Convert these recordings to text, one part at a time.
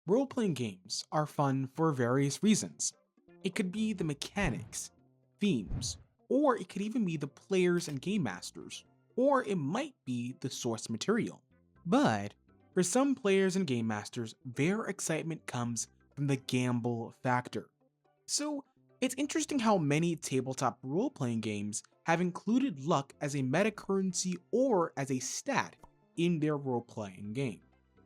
Role-playing games are fun for various reasons. It could be the mechanics, themes, or it could even be the players and game masters, or it might be the source material. But for some players and game masters, their excitement comes from the gamble factor. So it's interesting how many tabletop role-playing games have included luck as a metacurrency or as a stat in their role-playing game.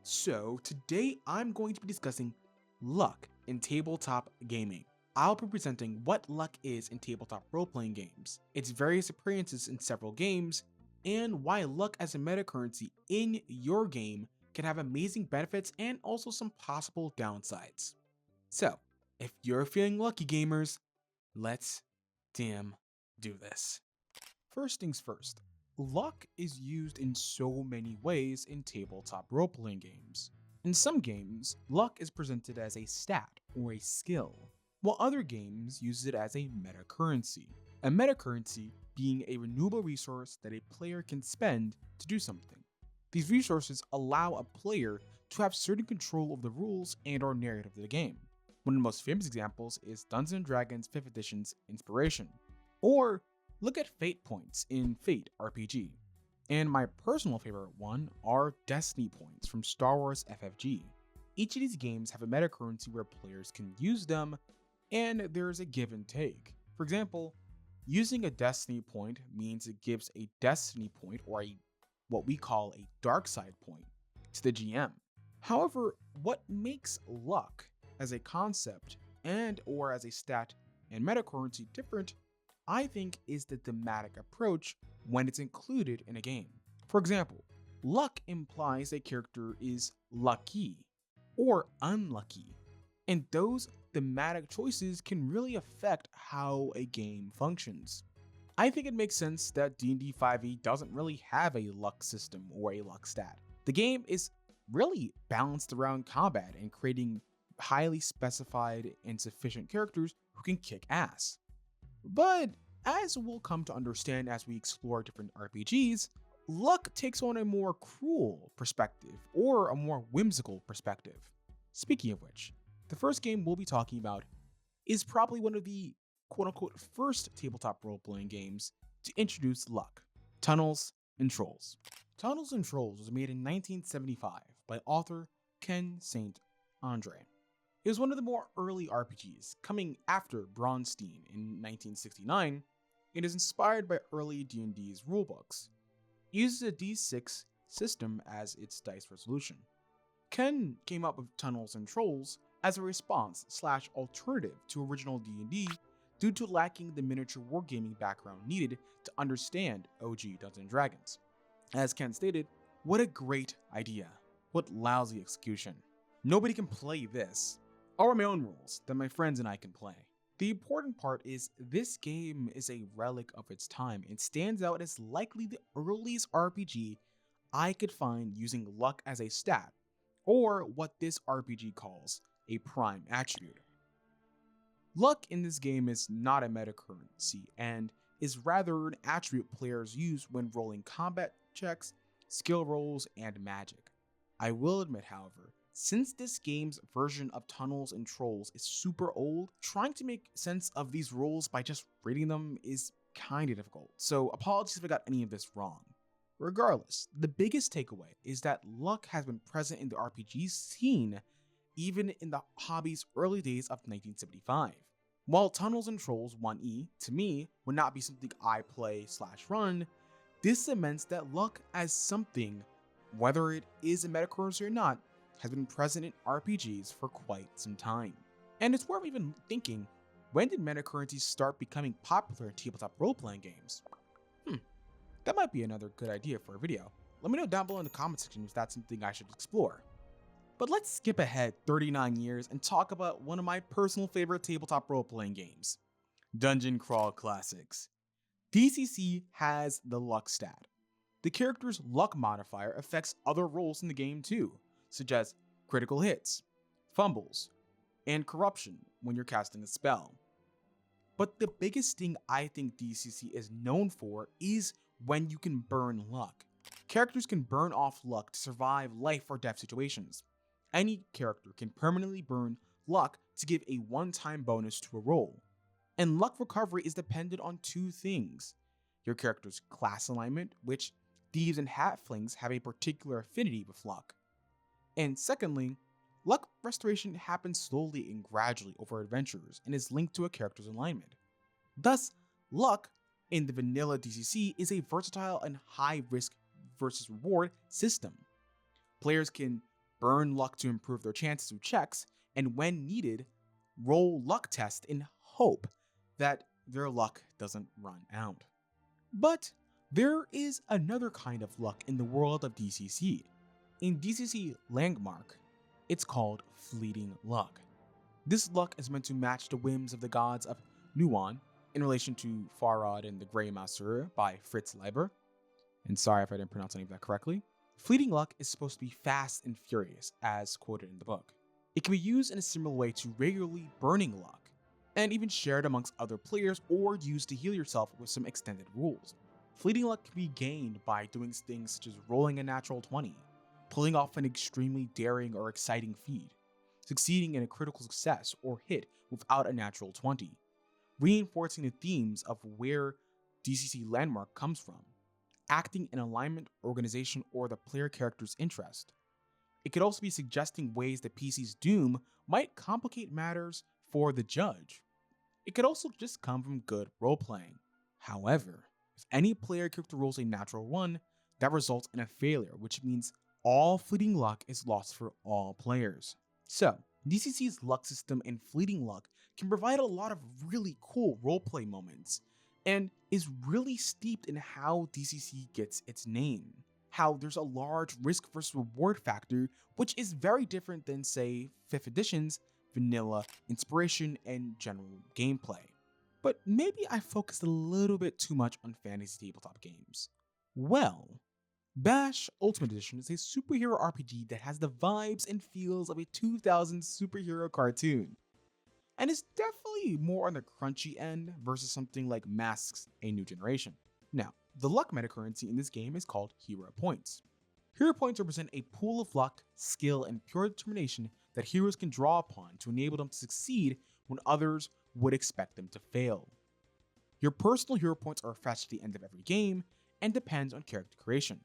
So today I'm going to be discussing luck in tabletop gaming. I'll be presenting what luck is in tabletop role-playing games, its various appearances in several games, and why luck as a metacurrency in your game can have amazing benefits and also some possible downsides. So, if you're feeling lucky, gamers, let's damn do this. First things first, luck is used in so many ways in tabletop role-playing games. In some games, luck is presented as a stat or a skill, while other games use it as a metacurrency. A metacurrency being a renewable resource that a player can spend to do something. These resources allow a player to have certain control of the rules and or narrative of the game. One of the most famous examples is Dungeons & Dragons 5th Edition's Inspiration. Or look at fate points in Fate RPG. And my personal favorite one are Destiny points from Star Wars FFG. Each of these games have a metacurrency where players can use them, and there's a give and take. For example, using a Destiny point means it gives a Destiny point or what we call a dark side point to the GM. However, what makes luck as a concept and or as a stat and metacurrency different, I think, is the thematic approach when it's included in a game. For example, luck implies a character is lucky or unlucky, and those thematic choices can really affect how a game functions. I think it makes sense that D&D 5e doesn't really have a luck system or a luck stat. The game is really balanced around combat and creating highly specified and sufficient characters who can kick ass. But as we'll come to understand as we explore different RPGs, luck takes on a more cruel perspective or a more whimsical perspective. Speaking of which, the first game we'll be talking about is probably one of the quote-unquote first tabletop role-playing games to introduce luck, Tunnels and Trolls. Tunnels and Trolls was made in 1975 by author Ken St. Andre. It was one of the more early RPGs, coming after Braunstein in 1969. It is inspired by early D&D's rulebooks. It uses a D6 system as its dice resolution. Ken came up with Tunnels and Trolls as a response/alternative to original D&D due to lacking the miniature wargaming background needed to understand OG Dungeons & Dragons. As Ken stated, what a great idea. What lousy execution. Nobody can play this. I'll write my own rules that my friends and I can play. The important part is this game is a relic of its time and stands out as likely the earliest RPG I could find using luck as a stat, or what this RPG calls a prime attribute. Luck in this game is not a metacurrency and is rather an attribute players use when rolling combat checks, skill rolls, and magic. I will admit, however, since this game's version of Tunnels and Trolls is super old, trying to make sense of these rules by just reading them is kinda difficult, so apologies if I got any of this wrong. Regardless, the biggest takeaway is that luck has been present in the RPG scene even in the hobby's early days of 1975. While Tunnels and Trolls 1E, to me, would not be something I play/run, this cements that luck as something, whether it is a metacurrency or not, has been present in RPGs for quite some time. And it's worth even thinking, when did metacurrencies start becoming popular in tabletop role-playing games? That might be another good idea for a video. Let me know down below in the comment section if that's something I should explore. But let's skip ahead 39 years and talk about one of my personal favorite tabletop role-playing games, Dungeon Crawl Classics. DCC has the luck stat. The character's luck modifier affects other rolls in the game too, such as critical hits, fumbles, and corruption when you're casting a spell. But the biggest thing I think DCC is known for is when you can burn luck. Characters can burn off luck to survive life or death situations. Any character can permanently burn luck to give a one-time bonus to a roll. And luck recovery is dependent on two things: your character's class alignment, which thieves and halflings have a particular affinity with luck. And secondly, luck restoration happens slowly and gradually over adventures and is linked to a character's alignment. Thus, luck in the vanilla DCC is a versatile and high risk versus reward system. Players can burn luck to improve their chances through checks, and when needed, roll luck tests in hope that their luck doesn't run out. But there is another kind of luck in the world of DCC. In DCC Landmark, it's called fleeting luck. This luck is meant to match the whims of the gods of Nuon in relation to Farad and the Grey Master by Fritz Leiber. And sorry if I didn't pronounce any of that correctly. Fleeting luck is supposed to be fast and furious, as quoted in the book. It can be used in a similar way to regularly burning luck, and even shared amongst other players or used to heal yourself with some extended rules. Fleeting luck can be gained by doing things such as rolling a natural 20, pulling off an extremely daring or exciting feat, succeeding in a critical success or hit without a natural 20, reinforcing the themes of where DCC Landmark comes from, acting in alignment, organization, or the player character's interest. It could also be suggesting ways that PC's doom might complicate matters for the judge. It could also just come from good role-playing. However, if any player character rolls a natural 1, that results in a failure, which means all fleeting luck is lost for all players. So, DCC's luck system and fleeting luck can provide a lot of really cool roleplay moments, and is really steeped in how DCC gets its name. How there's a large risk versus reward factor, which is very different than, say, 5th edition's vanilla inspiration and general gameplay. But maybe I focused a little bit too much on fantasy tabletop games. Well, Bash Ultimate Edition is a superhero RPG that has the vibes and feels of a 2000s superhero cartoon, and is definitely more on the crunchy end versus something like Masks: A New Generation. Now, the luck metacurrency in this game is called Hero Points. Hero Points represent a pool of luck, skill, and pure determination that heroes can draw upon to enable them to succeed when others would expect them to fail. Your personal hero points are fetched at the end of every game and depends on character creation.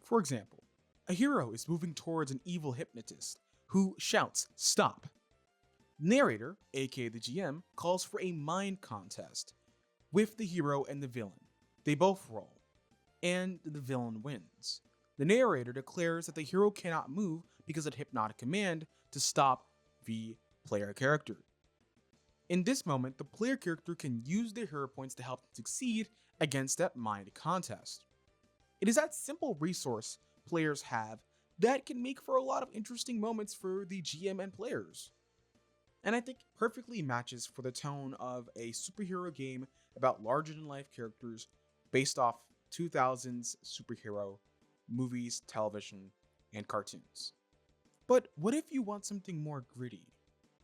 For example, a hero is moving towards an evil hypnotist who shouts, "Stop!" Narrator, aka the GM, calls for a mind contest with the hero and the villain. They both roll, and the villain wins. The narrator declares that the hero cannot move because of the hypnotic command to stop the player character. In this moment, the player character can use their hero points to help them succeed against that mind contest. It is that simple resource players have that can make for a lot of interesting moments for the GM and players. And I think perfectly matches for the tone of a superhero game about larger-than-life characters based off 2000s superhero movies, television, and cartoons. But what if you want something more gritty?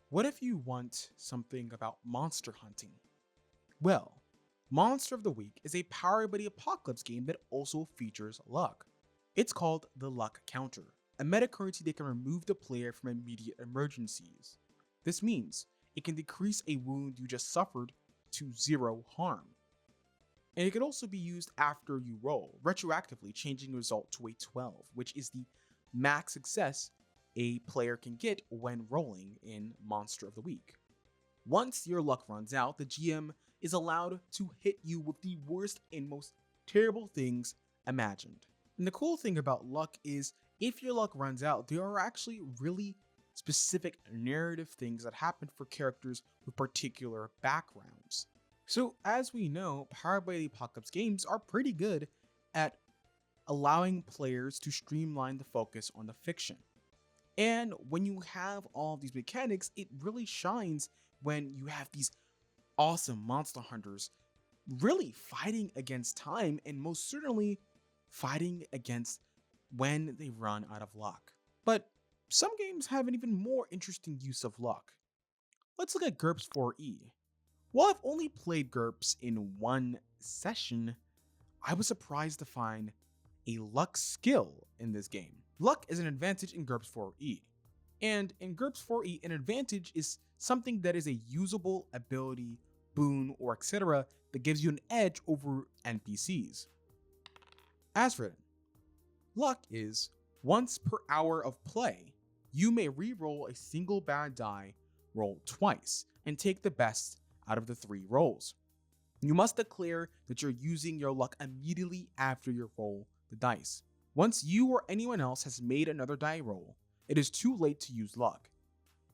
What if you want something about monster hunting? Well, Monster of the Week is a Powered by the Apocalypse game that also features luck. It's called the Luck Counter, a metacurrency that can remove the player from immediate emergencies. This means it can decrease a wound you just suffered to 0 harm. And it can also be used after you roll, retroactively changing the result to a 12, which is the max success a player can get when rolling in Monster of the Week. Once your luck runs out, the GM is allowed to hit you with the worst and most terrible things imagined. And the cool thing about luck is, if your luck runs out, there are actually really specific narrative things that happen for characters with particular backgrounds. So as we know, Powered by the Apocalypse games are pretty good at allowing players to streamline the focus on the fiction. And when you have all these mechanics, it really shines when you have these awesome monster hunters really fighting against time, and most certainly fighting against when they run out of luck. But some games have an even more interesting use of luck. Let's look at GURPS 4E. While I've only played GURPS in one session, I was surprised to find a luck skill in this game. Luck is an advantage in GURPS 4E. And in GURPS 4e, an advantage is something that is a usable ability, boon, or etc. that gives you an edge over NPCs. As written, luck is once per hour of play, you may re-roll a single bad die roll twice and take the best out of the 3 rolls. You must declare that you're using your luck immediately after you roll the dice. Once you or anyone else has made another die roll, it is too late to use luck.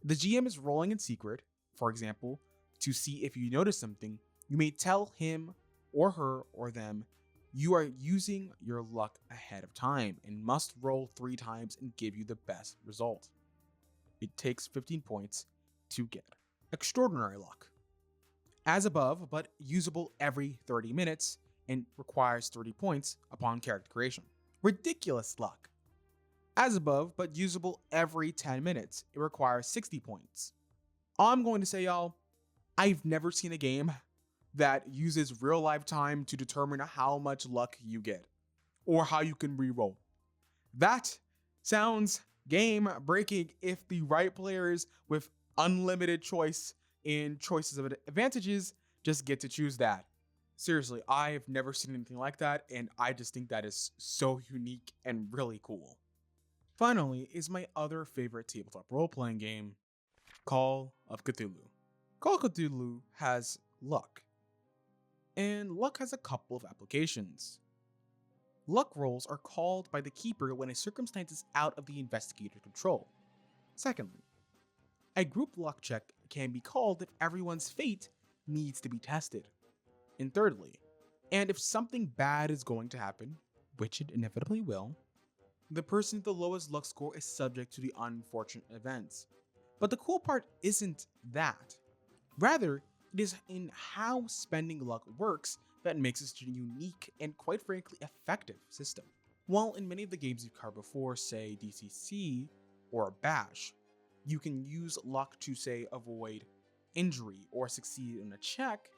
The GM is rolling in secret, for example, to see if you notice something. You may tell him or her or them you are using your luck ahead of time and must roll 3 times and give you the best result. It takes 15 points to get extraordinary luck. As above, but usable every 30 minutes and requires 30 points upon character creation. Ridiculous luck. As above, but usable every 10 minutes. It requires 60 points. I'm going to say, y'all, I've never seen a game that uses real life time to determine how much luck you get or how you can reroll. That sounds game breaking if the right players with unlimited choice in choices of advantages just get to choose that. Seriously, I've never seen anything like that, and I just think that is so unique and really cool. Finally is my other favorite tabletop role-playing game, Call of Cthulhu. Call of Cthulhu has luck, and luck has a couple of applications. Luck rolls are called by the keeper when a circumstance is out of the investigator's control. Secondly, a group luck check can be called if everyone's fate needs to be tested. And thirdly, and if something bad is going to happen, which it inevitably will, the person with the lowest luck score is subject to the unfortunate events. But the cool part isn't that. Rather, it is in how spending luck works that makes it a unique and quite frankly effective system. While in many of the games you've covered before, say DCC or Bash, you can use luck to say avoid injury or succeed in a check,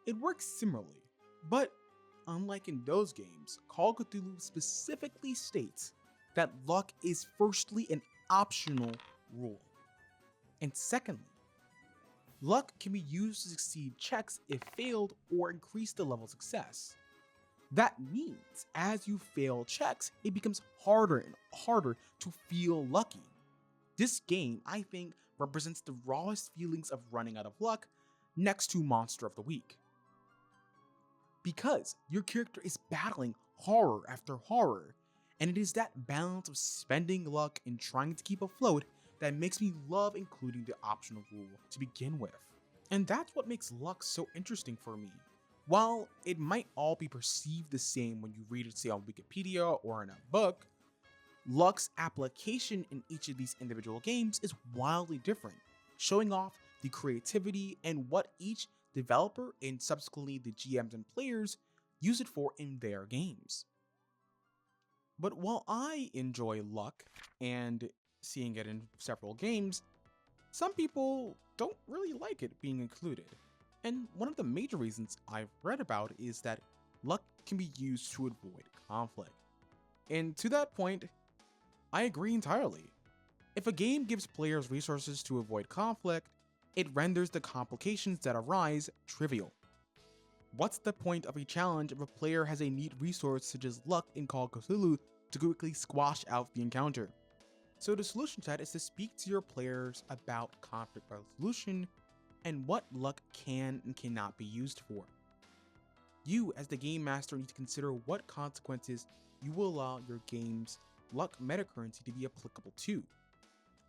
it works similarly. But unlike in those games, Call of Cthulhu specifically states that luck is firstly an optional rule. And secondly, luck can be used to succeed checks if failed or increase the level of success. That means as you fail checks, it becomes harder and harder to feel lucky. This game, I think, represents the rawest feelings of running out of luck next to Monster of the Week. Because your character is battling horror after horror, and it is that balance of spending luck and trying to keep afloat that makes me love including the optional rule to begin with. And that's what makes luck so interesting for me. While it might all be perceived the same when you read it, say, on Wikipedia or in a book, luck's application in each of these individual games is wildly different, showing off the creativity and what each developer and subsequently the GMs and players use it for in their games. But while I enjoy luck and seeing it in several games, some people don't really like it being included. And one of the major reasons I've read about is that luck can be used to avoid conflict. And to that point, I agree entirely. If a game gives players resources to avoid conflict, it renders the complications that arise trivial. What's the point of a challenge if a player has a neat resource such as luck in Call of Cthulhu to quickly squash out the encounter? So the solution to that is to speak to your players about conflict resolution and what luck can and cannot be used for. You, as the game master, need to consider what consequences you will allow your game's luck metacurrency to be applicable to.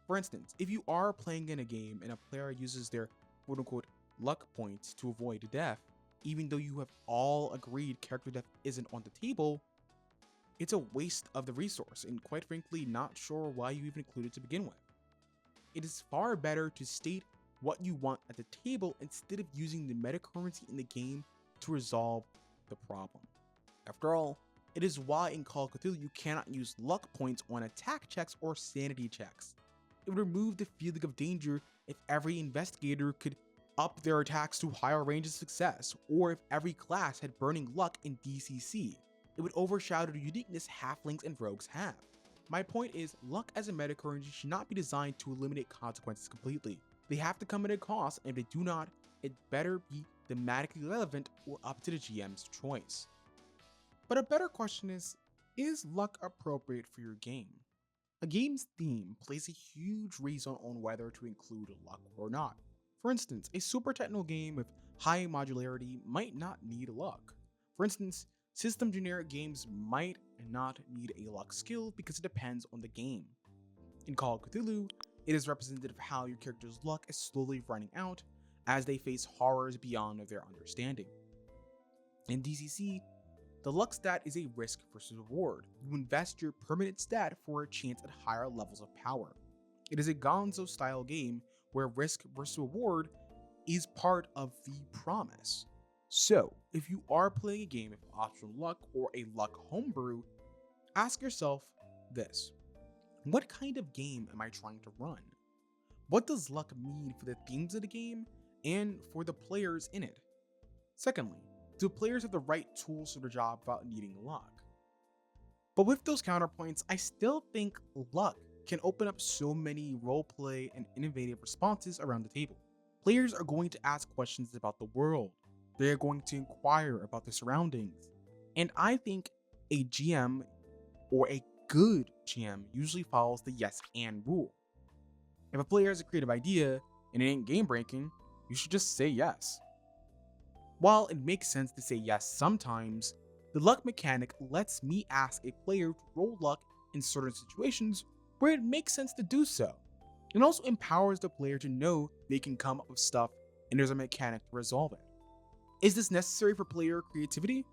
For instance, if you are playing in a game and a player uses their quote-unquote luck points to avoid death, even though you have all agreed character death isn't on the table, it's a waste of the resource and quite frankly not sure why you even included it to begin with. It is far better to state what you want at the table instead of using the metacurrency in the game to resolve the problem. After all, it is why in Call of Cthulhu you cannot use luck points on attack checks or sanity checks. It would remove the feeling of danger if every investigator could up their attacks to higher ranges of success, or if every class had burning luck in DCC. It would overshadow the uniqueness halflings and rogues have. My point is, luck as a metacurrency should not be designed to eliminate consequences completely. They have to come at a cost, and if they do not, it better be thematically relevant or up to the GM's choice. But a better question is luck appropriate for your game? A game's theme plays a huge reason on whether to include luck or not. For instance, a super technical game with high modularity might not need luck. For instance, system generic games might not need a luck skill because it depends on the game. In Call of Cthulhu, it is representative of how your character's luck is slowly running out as they face horrors beyond their understanding. In DCC, the luck stat is a risk versus reward. You invest your permanent stat for a chance at higher levels of power. It is a Gonzo style game where risk versus reward is part of the promise. So, if you are playing a game with optional luck or a luck homebrew, ask yourself this: what kind of game am I trying to run? What does luck mean for the themes of the game and for the players in it? Secondly, do players have the right tools for the job without needing luck? But with those counterpoints, I still think luck can open up so many roleplay and innovative responses around the table. Players are going to ask questions about the world. They're going to inquire about the surroundings. And I think a GM or a good GM usually follows the yes and rule. If a player has a creative idea and it ain't game breaking, you should just say yes. While it makes sense to say yes sometimes, the luck mechanic lets me ask a player to roll luck in certain situations where it makes sense to do so. It also empowers the player to know they can come up with stuff and there's a mechanic to resolve it. Is this necessary for player creativity?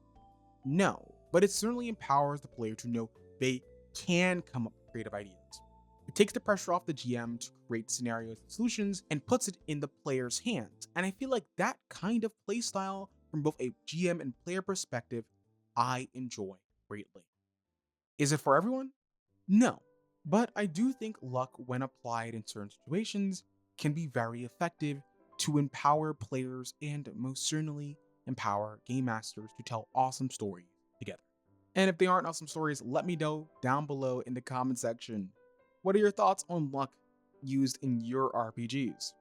No, but it certainly empowers the player to know they can come up with creative ideas. It takes the pressure off the GM to create scenarios and solutions and puts it in the player's hands. And I feel like that kind of playstyle from both a GM and player perspective, I enjoy greatly. Is it for everyone? No, but I do think luck, when applied in certain situations, can be very effective to empower players and most certainly empower game masters to tell awesome stories together. And if they aren't awesome stories, let me know down below in the comment section. What are your thoughts on luck used in your RPGs?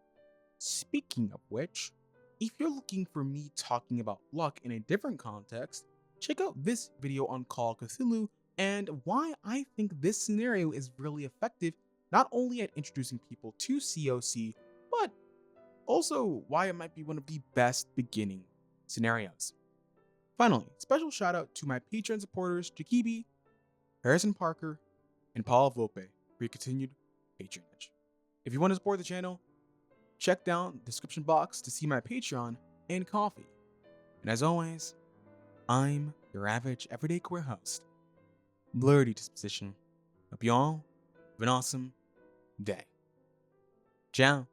Speaking of which, if you're looking for me talking about luck in a different context, check out this video on Call of Cthulhu and why I think this scenario is really effective, not only at introducing people to COC, but also why it might be one of the best beginning scenarios. Finally, special shout out to my Patreon supporters Jakibi, Harrison Parker, and Paul Volpe for your continued patronage. If you want to support the channel, check down the description box to see my Patreon and Coffee. And as always, I'm your average everyday queer host, Blurry Disposition. Hope you all have an awesome day. Ciao.